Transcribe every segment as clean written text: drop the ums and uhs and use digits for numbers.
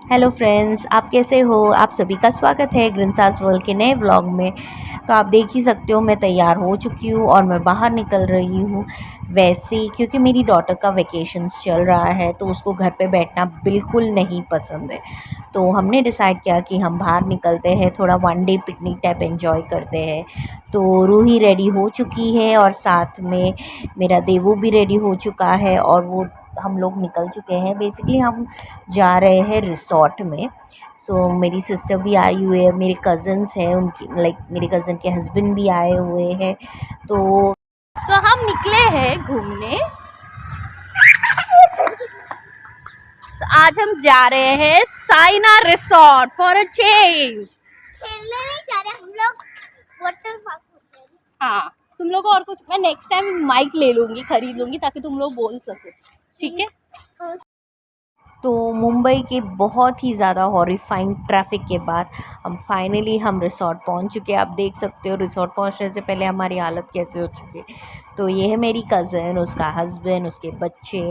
Hello friends, आप कैसे हो। आप सभी का स्वागत है ग्रिंसास वर्ल्ड के नए व्लॉग में। तो आप देख ही सकते हो मैं तैयार हो चुकी हूँ और मैं बाहर निकल रही हूँ। वैसे क्योंकि मेरी डॉटर का वेकेशंस चल रहा है तो उसको घर पे बैठना बिल्कुल नहीं पसंद है। तो हमने डिसाइड किया कि हम बाहर निकलते हैं, थोड़ा one day picnic type enjoy करते हैं। तो रूही रेडी हो चुकी है और साथ में मेरा देवू भी रेडी हो चुका है और वो हम लोग निकल चुके हैं। बेसिकली हम जा रहे हैं रिसॉर्ट में। मेरी सिस्टर भी आई हुई है, मेरे कज़न्स हैं, उनकी मेरे कज़न के हस्बैंड भी आए हुए हैं। तो हम निकले हैं घूमने। आज हम जा रहे हैं Saina resort for a change. खेलने नहीं जा रहे हम लोग, वाटर पार्क। हाँ, तुम लोग और कुछ मैं नेक्स्ट टाइम माइक ले लूँगी, खरीद लूँगी ताकि तुम लोग बोल सको, ठीक है। तो मुंबई के बहुत ही ज़्यादा हॉरिफाइंग ट्रैफिक के बाद हम रिसॉर्ट पहुंच चुके हैं। आप देख सकते हो रिसॉर्ट पहुंचने से पहले हमारी हालत कैसे हो चुकी है। तो ये है मेरी कज़न, उसका हस्बैंड, उसके बच्चे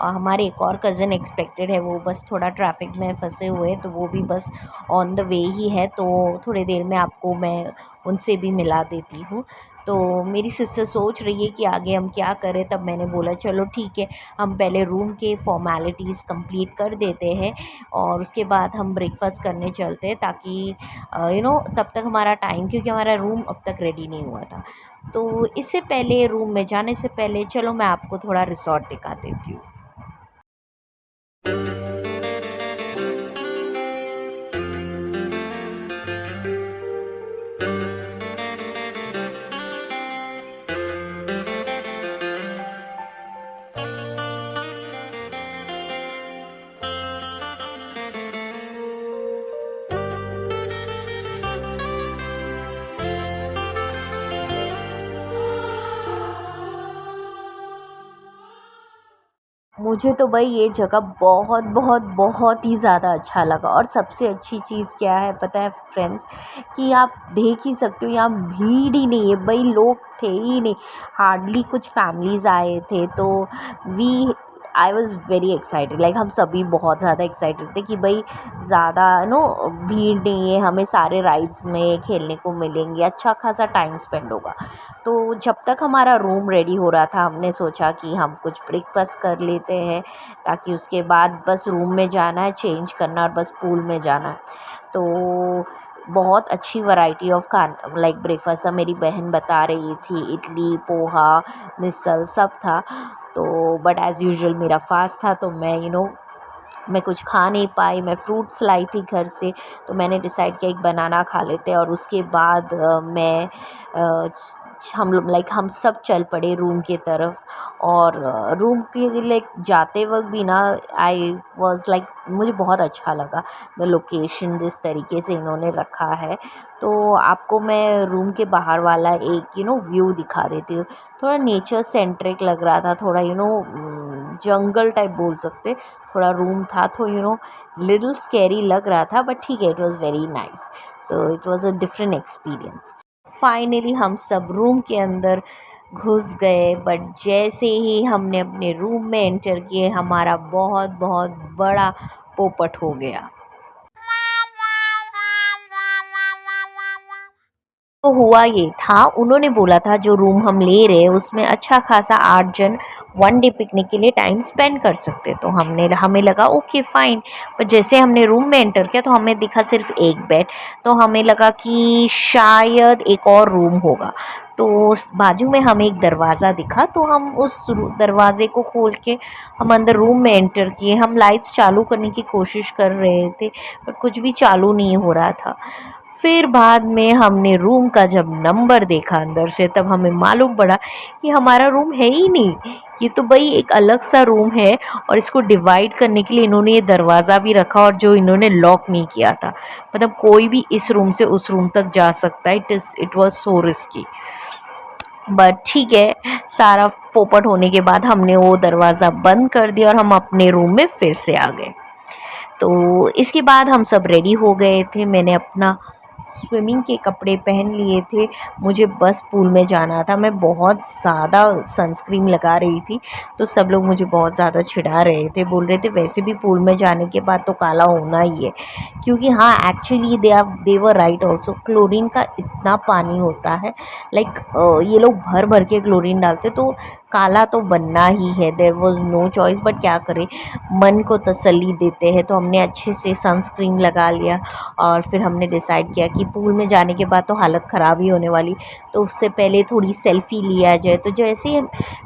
और हमारे एक और कज़न एक्सपेक्टेड है। वो बस थोड़ा ट्रैफिक में फंसे हुए हैं तो वो भी बस ऑन द वे ही है। तो थोड़ी देर में आपको मैं उनसे भी मिला देती हूँ। तो मेरी सिस्टर सोच रही है कि आगे हम क्या करें। तब मैंने बोला चलो ठीक है, हम पहले रूम के फॉर्मेलिटीज़ कंप्लीट कर देते हैं और उसके बाद हम ब्रेकफास्ट करने चलते हैं, ताकि तब तक हमारा टाइम, क्योंकि हमारा रूम अब तक रेडी नहीं हुआ था। तो इससे पहले रूम में जाने से पहले चलो मैं आपको थोड़ा रिसॉर्ट दिखा देती हूँ। मुझे तो भाई ये जगह बहुत बहुत बहुत ही ज़्यादा अच्छा लगा। और सबसे अच्छी चीज़ क्या है पता है फ्रेंड्स, कि आप देख ही सकते हो यहाँ भीड़ ही नहीं है भाई, लोग थे ही नहीं। हार्डली कुछ फैमिलीज़ आए थे। तो we I was very excited, like हम सभी बहुत ज़्यादा एक्साइटेड थे कि भाई ज़्यादा भीड़ नहीं है, हमें सारे राइड्स में खेलने को मिलेंगे, अच्छा खासा टाइम स्पेंड होगा। तो जब तक हमारा रूम रेडी हो रहा था हमने सोचा कि हम कुछ ब्रेकफास्ट कर लेते हैं, ताकि उसके बाद बस रूम में जाना है, चेंज करना और बस पूल में जाना है। तो बहुत अच्छी वैरायटी ऑफ खाना लाइक ब्रेकफास्ट मेरी बहन बता रही थी, इडली, पोहा, मिसल सब था। तो बट एज़ यूजुअल मेरा फास्ट था तो मैं कुछ खा नहीं पाई। मैं फ्रूट्स लाई थी घर से, तो मैंने डिसाइड किया एक बनाना खा लेते हैं। और उसके बाद हम सब चल पड़े रूम की तरफ। और रूम के जाते वक्त भी ना आई वाज लाइक, मुझे बहुत अच्छा लगा द लोकेशन जिस तरीके से इन्होंने रखा है। तो आपको मैं रूम के बाहर वाला एक व्यू दिखा देती हूँ। थोड़ा नेचर सेंट्रिक लग रहा था, थोड़ा जंगल टाइप बोल सकते। थोड़ा रूम था तो लिटिल स्कैरी लग रहा था, बट ठीक है, it was very nice. So it was a different experience. Finally हम सब रूम के अंदर घुस गए, बट जैसे ही हमने अपने रूम में एंटर किए हमारा बहुत बहुत बड़ा पोपट हो गया। तो हुआ ये था, उन्होंने बोला था जो रूम हम ले रहे हैं उसमें अच्छा खासा 8 जन वन डे पिकनिक के लिए टाइम स्पेंड कर सकते। तो हमें लगा ओके फ़ाइन। पर जैसे हमने रूम में एंटर किया तो हमें दिखा सिर्फ एक बेड। तो हमें लगा कि शायद एक और रूम होगा। तो उस बाजू में हमें एक दरवाज़ा दिखा, तो हम उस दरवाज़े को खोल के हम अंदर रूम में एंटर किए। हम लाइट्स चालू करने की कोशिश कर रहे थे पर कुछ भी चालू नहीं हो रहा था। फिर बाद में हमने रूम का जब नंबर देखा अंदर से, तब हमें मालूम पड़ा कि हमारा रूम है ही नहीं। ये तो भाई एक अलग सा रूम है और इसको डिवाइड करने के लिए इन्होंने ये दरवाज़ा भी रखा और जो इन्होंने लॉक नहीं किया था। मतलब कोई भी इस रूम से उस रूम तक जा सकता है। It was so risky. But ठीक है, सारा पोपट होने के बाद हमने वो दरवाज़ा बंद कर दिया और हम अपने रूम में फिर से आ गए। तो इसके बाद हम सब रेडी हो गए थे। मैंने अपना स्विमिंग के कपड़े पहन लिए थे, मुझे बस पूल में जाना था। मैं बहुत ज़्यादा सनस्क्रीन लगा रही थी, तो सब लोग मुझे बहुत ज़्यादा चिढ़ा रहे थे, बोल रहे थे वैसे भी पूल में जाने के बाद तो काला होना ही है। क्योंकि हाँ, actually they were right also, chlorine का इतना पानी होता है, लाइक ये लोग भर भर के क्लोरीन डालते, तो काला तो बनना ही है। There was no choice, but क्या करें, मन को तसल्ली देते हैं। तो हमने अच्छे से सनस्क्रीन लगा लिया और फिर हमने डिसाइड किया कि पूल में जाने के बाद तो हालत ख़राब ही होने वाली, तो उससे पहले थोड़ी सेल्फ़ी लिया जाए। तो जैसे ही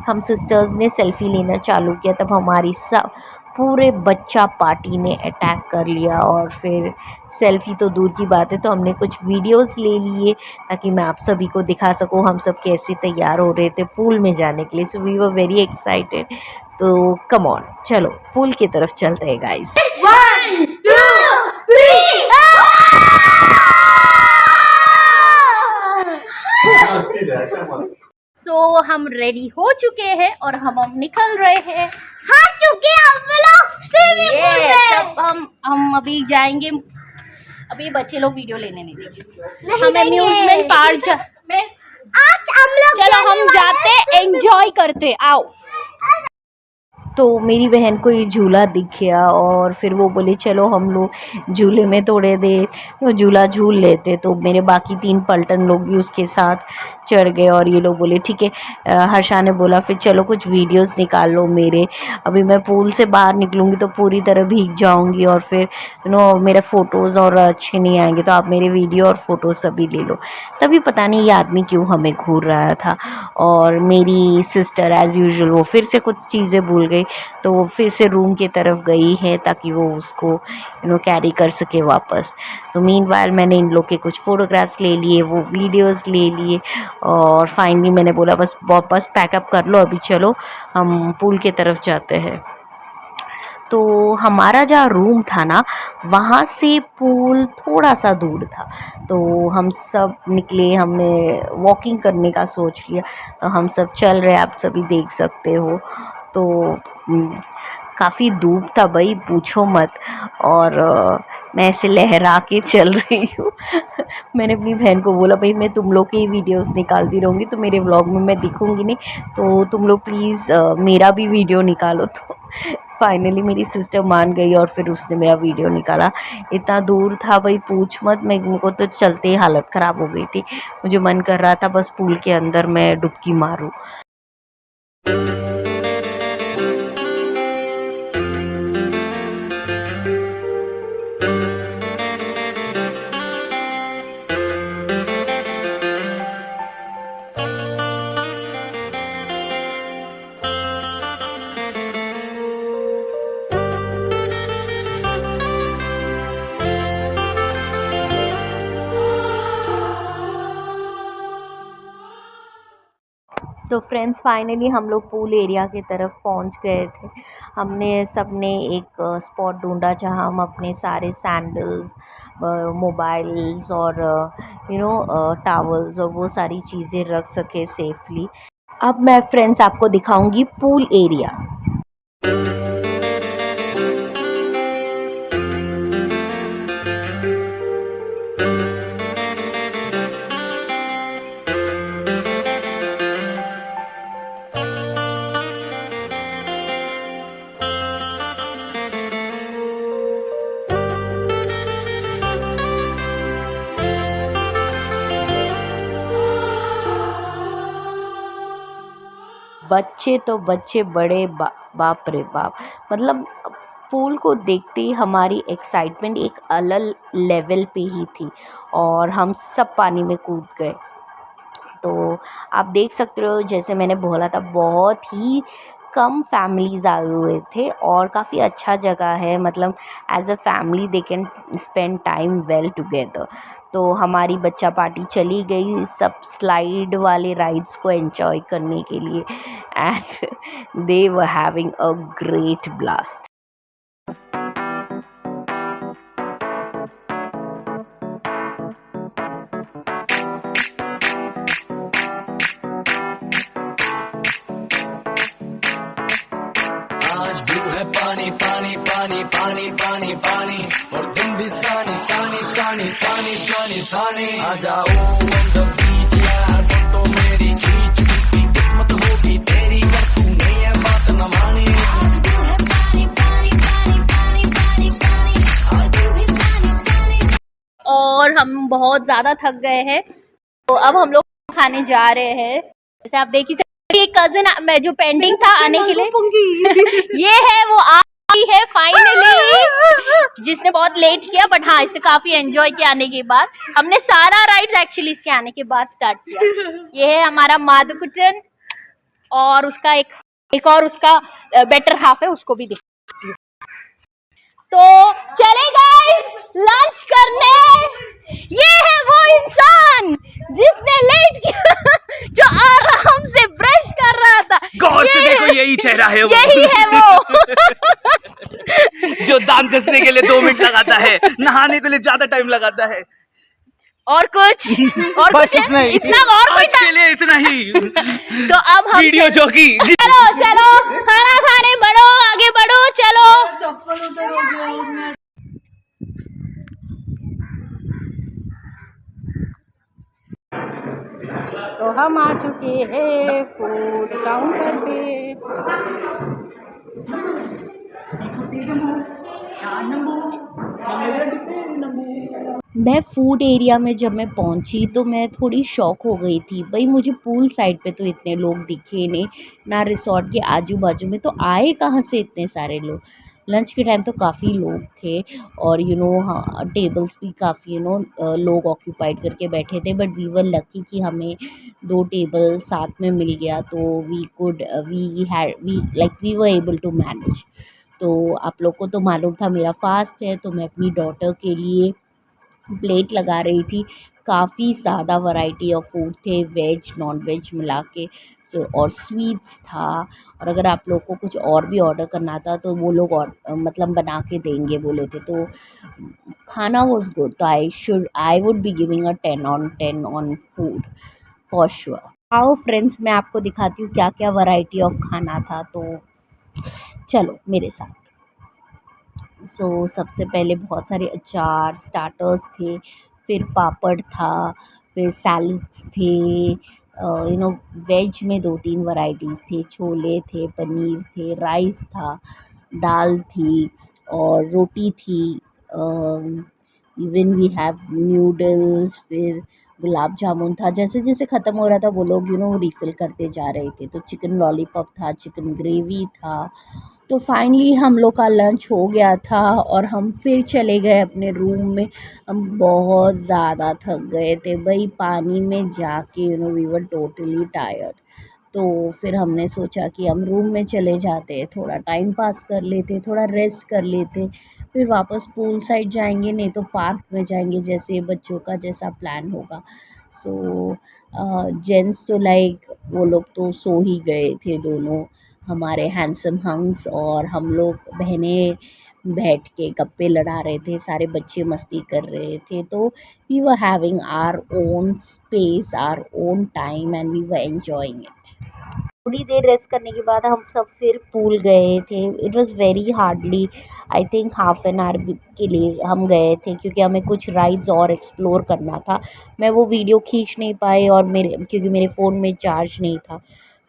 हम सिस्टर्स ने सेल्फ़ी लेना चालू किया, तब हमारी सब पूरे बच्चा पार्टी ने अटैक कर लिया, और फिर सेल्फ़ी तो दूर की बात है, तो हमने कुछ वीडियोस ले लिए ताकि मैं आप सभी को दिखा सकूं हम सब कैसे तैयार हो रहे थे पूल में जाने के लिए। So we were very excited. तो कम ऑन, चलो पूल की तरफ चलते हैं गाइस। 1 2 3 सो हम रेडी हो चुके हैं और हम निकल रहे हैं। हाँ चुके हम लोग स्विमिंग पूल में। सब हम अभी जाएंगे। अभी बच्चे लोग वीडियो लेने नहीं देंगे, नहीं हम देंगे। अम्यूजमेंट पार्क आज हम लोग चलो हम जाते एंजॉय करते, आओ। तो मेरी बहन को ये झूला दिख गया, और फिर वो बोले चलो हम लोग झूले में थोड़े देर वो झूला झूल लेते। तो मेरे बाकी 3 पलटन लोग भी उसके साथ चढ़ गए, और ये लोग बोले ठीक है। हर्षा ने बोला फिर चलो कुछ वीडियोस निकाल लो मेरे, अभी मैं पूल से बाहर निकलूँगी तो पूरी तरह भीग जाऊँगी, और फिर मेरे फ़ोटोज़ और अच्छे नहीं आएंगे, तो आप मेरे वीडियो और फ़ोटोज़ सभी ले लो। तभी पता नहीं ये आदमी क्यों हमें घूर रहा था, और मेरी सिस्टर एज़ यूजुअल वो फिर से कुछ चीज़ें भूल गई, तो वो फिर से रूम की तरफ गई है ताकि वो उसको कैरी कर सके वापस। तो मीनवाइल मैंने इन लोग के कुछ फ़ोटोग्राफ्स ले लिए, वो वीडियोस ले लिए, और फाइनली मैंने बोला बस वापस पैकअप कर लो, अभी चलो हम पूल की तरफ जाते हैं। तो हमारा जहाँ रूम था ना, वहाँ से पूल थोड़ा सा दूर था, तो हम सब निकले, हमने वॉकिंग करने का सोच लिया। तो हम सब चल रहे, आप सभी देख सकते हो। तो काफ़ी धूप था भाई, पूछो मत, और मैं ऐसे लहरा के चल रही हूँ। मैंने अपनी बहन को बोला भाई मैं तुम लोग की वीडियोस निकालती रहूँगी, तो मेरे व्लॉग में मैं दिखूँगी नहीं, तो तुम लोग प्लीज़ मेरा भी वीडियो निकालो। तो फाइनली मेरी सिस्टर मान गई, और फिर उसने मेरा वीडियो निकाला। इतना दूर था भाई पूछ मत, मेरे को तो चलते ही हालत ख़राब हो गई थी। मुझे मन कर रहा था बस पूल के अंदर मैं डुबकी मारूँ। तो फ्रेंड्स फाइनली हम लोग पूल एरिया की तरफ पहुंच गए थे। हमने सबने एक स्पॉट ढूंढा जहां हम अपने सारे सैंडल्स, मोबाइल्स और टावल्स और वो सारी चीज़ें रख सके सेफली। अब मैं फ्रेंड्स आपको दिखाऊंगी पूल एरिया। बच्चे तो बच्चे बड़े बाप रे बाप, मतलब पूल को देखते ही हमारी एक्साइटमेंट एक अलग लेवल पे ही थी, और हम सब पानी में कूद गए। तो आप देख सकते हो, जैसे मैंने बोला था बहुत ही कम फैमिलीज़ आए हुए थे, और काफ़ी अच्छा जगह है, मतलब as a family they can spend time well together. तो हमारी बच्चा पार्टी चली गई सब स्लाइड वाले राइड्स को एंजॉय करने के लिए, and they were having a great blast. आज व्यू है पानी पानी पानी पानी पानी पानी और दिन भी सानी सानी सानी सानी सानी सानी आ जाओ on the beach यार फोटो मेरी खींच की किस्मत होगी तेरी कर तू नहीं है बात न मानी और हम बहुत ज़्यादा थक गए हैं, तो अब हम लोग खाने जा रहे हैं। जैसे आप देख ही सकते, कजिन मैं जो पेंडिंग था आने के लिए ये है, वो आई है फाइनली, जिसने बहुत लेट किया, बट हाँ इसने काफी एंजॉय किया आने के बाद। हमने सारा राइड्स एक्चुअली इसके आने के बाद स्टार्ट किया। ये है हमारा माधुकुटन, और उसका एक और उसका बेटर हाफ है, उसको भी देख। तो चले गाइस लंच करने। ये है वो इंसान जिसने लेट किया, जो आराम से ब्रश कर रहा था। गौर से देखो, यही चेहरा है वो, यही है वो जो दांत घसने के लिए 2 मिनट लगाता है, नहाने के लिए ज्यादा टाइम लगाता है। और कुछ बस इतना ही, इतना और आज के लिए इतना ही। तो अब हम वीडियो जोगी, चलो चलो खाना खाने बढ़ो, आगे बढ़ो, चलो। तो हम आ चुके हैं फूड काउंटर पे। मैं फूड एरिया में जब मैं पहुंची तो मैं थोड़ी शॉक हो गई थी। भाई मुझे पूल साइड पे तो इतने लोग दिखे नहीं, ना रिसोर्ट के आजू बाजू में, तो आए कहाँ से इतने सारे लोग। लंच के टाइम तो काफ़ी लोग थे, और हाँ टेबल्स भी काफ़ी लोग ऑक्यूपाइड करके बैठे थे, बट वी वर लकी कि हमें 2 टेबल साथ में मिल गया, तो we were able to manage. तो आप लोग को तो मालूम था मेरा फास्ट है, तो मैं अपनी डॉटर के लिए प्लेट लगा रही थी। काफ़ी ज़्यादा वैरायटी ऑफ फूड थे, वेज नॉन वेज मिला के, और स्वीट्स था। और अगर आप लोग को कुछ और भी ऑर्डर करना था तो वो लोग मतलब बना के देंगे बोले थे। तो खाना वॉज गुड, तो I would be giving a 10/10 on food for sure. आओ फ्रेंड्स, मैं आपको दिखाती हूँ क्या क्या वैरायटी ऑफ खाना था, तो चलो मेरे साथ। सबसे पहले बहुत सारे अचार स्टार्टर्स थे, फिर पापड़ था, फिर सैलड्स थे, वेज में 2-3 वैरायटीज़ थी, छोले थे, पनीर थे, राइस था, दाल थी और रोटी थी। इवन वी हैव नूडल्स, फिर गुलाब जामुन था। जैसे जैसे ख़त्म हो रहा था वो लोग रिफ़िल करते जा रहे थे। तो चिकन लॉलीपॉप था, चिकन ग्रेवी था। तो फाइनली हम लोग का लंच हो गया था और हम फिर चले गए अपने रूम में। हम बहुत ज़्यादा थक गए थे भाई, पानी में जाके वी वर टोटली टायर्ड। तो फिर हमने सोचा कि हम रूम में चले जाते, थोड़ा टाइम पास कर लेते, थोड़ा रेस्ट कर लेते, फिर वापस पूल साइड जाएंगे, नहीं तो पार्क में जाएंगे, जैसे बच्चों का जैसा प्लान होगा। जेंट्स तो वो लोग तो सो ही गए थे दोनों, हमारे हैंडसम हंग्स, और हम लोग बहनें बैठ के गप्पे लड़ा रहे थे, सारे बच्चे मस्ती कर रहे थे। तो we were having our own space, our own time, and we were enjoying it. थोड़ी देर रेस्ट करने के बाद हम सब फिर पूल गए थे। It was very hardly I think ½ an hour के लिए हम गए थे, क्योंकि हमें कुछ राइड्स और एक्सप्लोर करना था। मैं वो वीडियो खींच नहीं पाई, और क्योंकि मेरे फ़ोन में चार्ज नहीं था।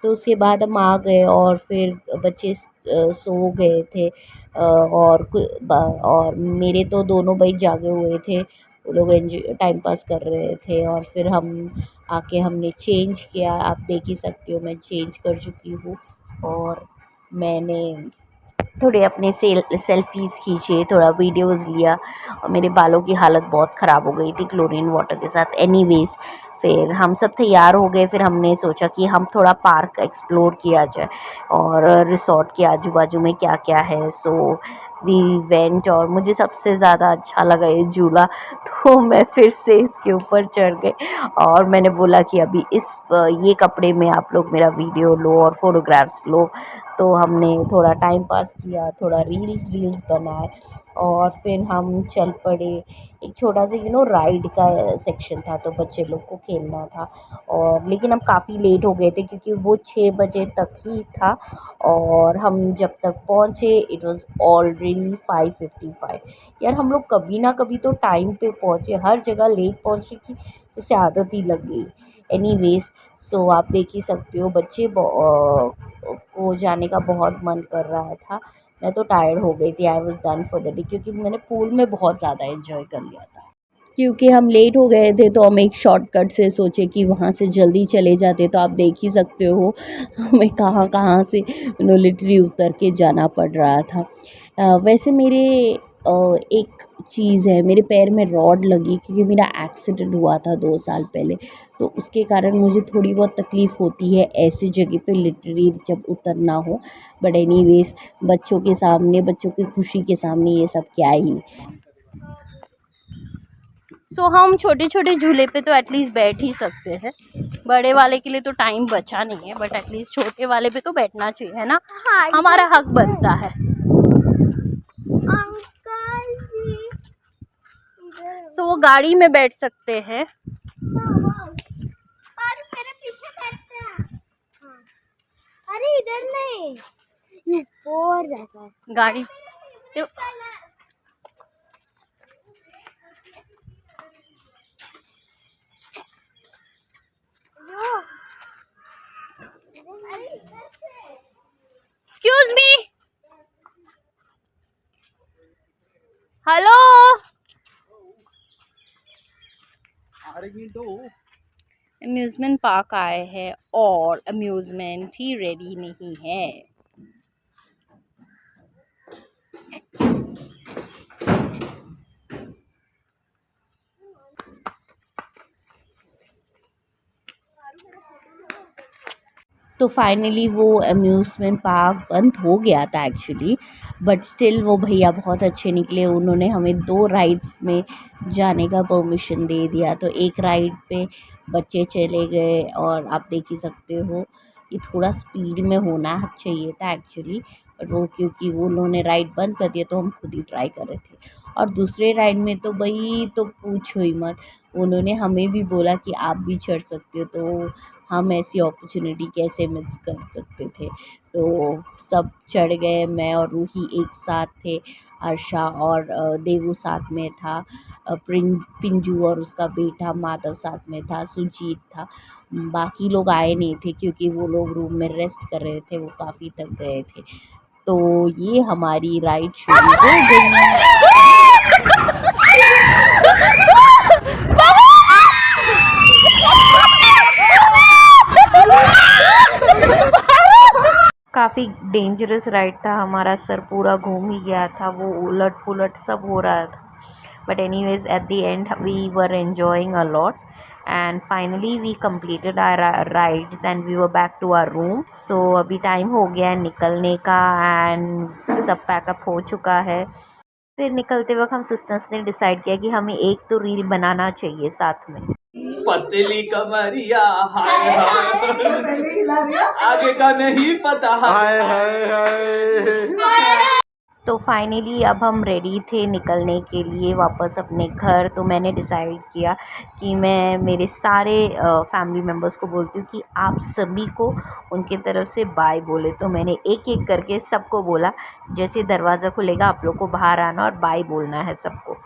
तो उसके बाद हम आ गए, और फिर बच्चे सो गए थे, और मेरे तो दोनों भाई जागे हुए थे, वो लोग टाइम पास कर रहे थे। और फिर हम आके हमने चेंज किया, आप देख ही सकते हो मैं चेंज कर चुकी हूँ, और मैंने थोड़े अपने सेल्फीज़ खींचे, थोड़ा वीडियोज़ लिया, और मेरे बालों की हालत बहुत ख़राब हो गई थी क्लोरीन वाटर के साथ। एनीवेज़ फिर हम सब तैयार हो गए, फिर हमने सोचा कि हम थोड़ा पार्क एक्सप्लोर किया जाए, और रिसोर्ट के आजू बाजू में क्या क्या है। सो वी वेंट, और मुझे सबसे ज़्यादा अच्छा लगा ये झूला, तो मैं फिर से इसके ऊपर चढ़ गई, और मैंने बोला कि अभी ये कपड़े में आप लोग मेरा वीडियो लो और फोटोग्राफ्स लो। तो हमने थोड़ा टाइम पास किया, थोड़ा रील्स वील्स बनाए और फिर हम चल पड़े। एक छोटा सा राइड का सेक्शन था तो बच्चे लोग को खेलना था। और लेकिन हम काफ़ी लेट हो गए थे क्योंकि वो 6 बजे तक ही था और हम जब तक पहुँचे इट वाज ऑलरेडी 5:55। यार हम लोग कभी ना कभी तो टाइम पे पहुँचे, हर जगह लेट पहुँचे कि जैसे आदत ही लग गई। एनीवेज सो आप देख ही सकते हो बच्चे को जाने का बहुत मन कर रहा था। मैं तो टायर्ड हो गई थी, I was done for the day, क्योंकि मैंने पूल में बहुत ज़्यादा एंजॉय कर लिया था। क्योंकि हम लेट हो गए थे तो हम एक शॉर्टकट से सोचे कि वहाँ से जल्दी चले जाते। तो आप देख ही सकते हो हमें कहाँ कहाँ से लिटरली उतर के जाना पड़ रहा था। वैसे मेरे एक चीज़ है, मेरे पैर में रॉड लगी क्योंकि मेरा एक्सीडेंट हुआ था 2 साल पहले। तो उसके कारण मुझे थोड़ी बहुत तकलीफ़ होती है ऐसी जगह पे लिटरली जब उतरना हो। बट एनीवेज बच्चों के सामने, बच्चों की खुशी के सामने ये सब क्या ही। सो हम छोटे छोटे झूले पे तो एटलीस्ट बैठ ही सकते हैं। बड़े वाले के लिए तो टाइम बचा नहीं है, बट एटलीस्ट छोटे वाले पे तो बैठना चाहिए, है ना। हाँ, हमारा हक बनता है। अंकल जी सो वो गाड़ी में बैठ सकते हैं। और मेरे पीछे बैठना। अरे इधर नहीं, ऊपर जाता है गाड़ी तो excuse me, hello. Amusement park आए हैं और अम्यूज़मेंट ही रेडी नहीं है। तो फाइनली वो अम्यूज़मेंट पार्क बंद हो गया था एक्चुअली, बट स्टिल वो भैया बहुत अच्छे निकले। उन्होंने हमें 2 राइड्स में जाने का परमिशन दे दिया। तो एक राइड पे बच्चे चले गए और आप देख ही सकते हो ये थोड़ा स्पीड में होना चाहिए था एक्चुअली, बट वो क्योंकि वो उन्होंने राइड बंद कर दिया तो हम खुद ही ट्राई कर रहे थे। और दूसरे राइड में तो भाई तो पूछो ही मत, उन्होंने हमें भी बोला कि आप भी चढ़ सकते हो, तो हम ऐसी अपॉर्चुनिटी कैसे मिस कर सकते थे। तो सब चढ़ गए, मैं और रूही एक साथ थे, अर्षा और देवू साथ में था, पिंजू और उसका बेटा माधव साथ में था, सुजीत था। बाकी लोग आए नहीं थे क्योंकि वो लोग रूम में रेस्ट कर रहे थे, वो काफ़ी थक गए थे। तो ये हमारी राइड शुरू हो गई। काफ़ी डेंजरस राइड था, हमारा सर पूरा घूम ही गया था, वो उलट पुलट सब हो रहा था। But anyways at the end we were enjoying a lot and finally we completed our rides and we were back to our room. So अभी टाइम हो गया है निकलने का एंड सब पैकअप हो चुका है। फिर निकलते वक्त हम सिस्टर्स ने डिसाइड किया कि हमें एक तो रील बनाना चाहिए साथ में। पतली कमरिया हाय हाय, आगे का नहीं पता हाय हाय। तो फाइनली अब हम रेडी थे निकलने के लिए वापस अपने घर। तो मैंने डिसाइड किया कि मैं मेरे सारे फैमिली मेम्बर्स को बोलती हूँ कि आप सभी को उनके तरफ से बाय बोले। तो मैंने एक एक करके सबको बोला, जैसे दरवाज़ा खुलेगा आप लोग को बाहर आना और बाय बोलना है सबको।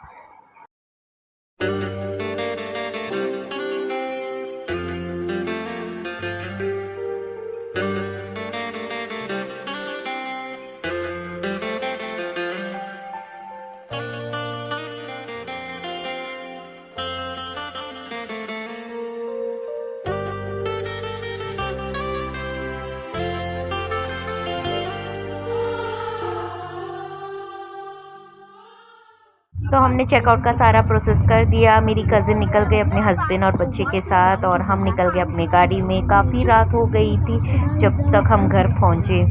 तो हमने चेकआउट का सारा प्रोसेस कर दिया। मेरी कज़िन निकल गई अपने हस्बैंड और बच्चे के साथ और हम निकल गए अपनी गाड़ी में। काफ़ी रात हो गई थी जब तक हम घर पहुँचे।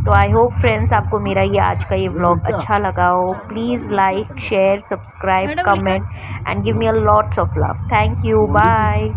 तो आई होप फ्रेंड्स आपको मेरा ये आज का ये व्लॉग अच्छा लगा हो। Please like, share, subscribe, comment and give me a lots of love. Thank you, bye.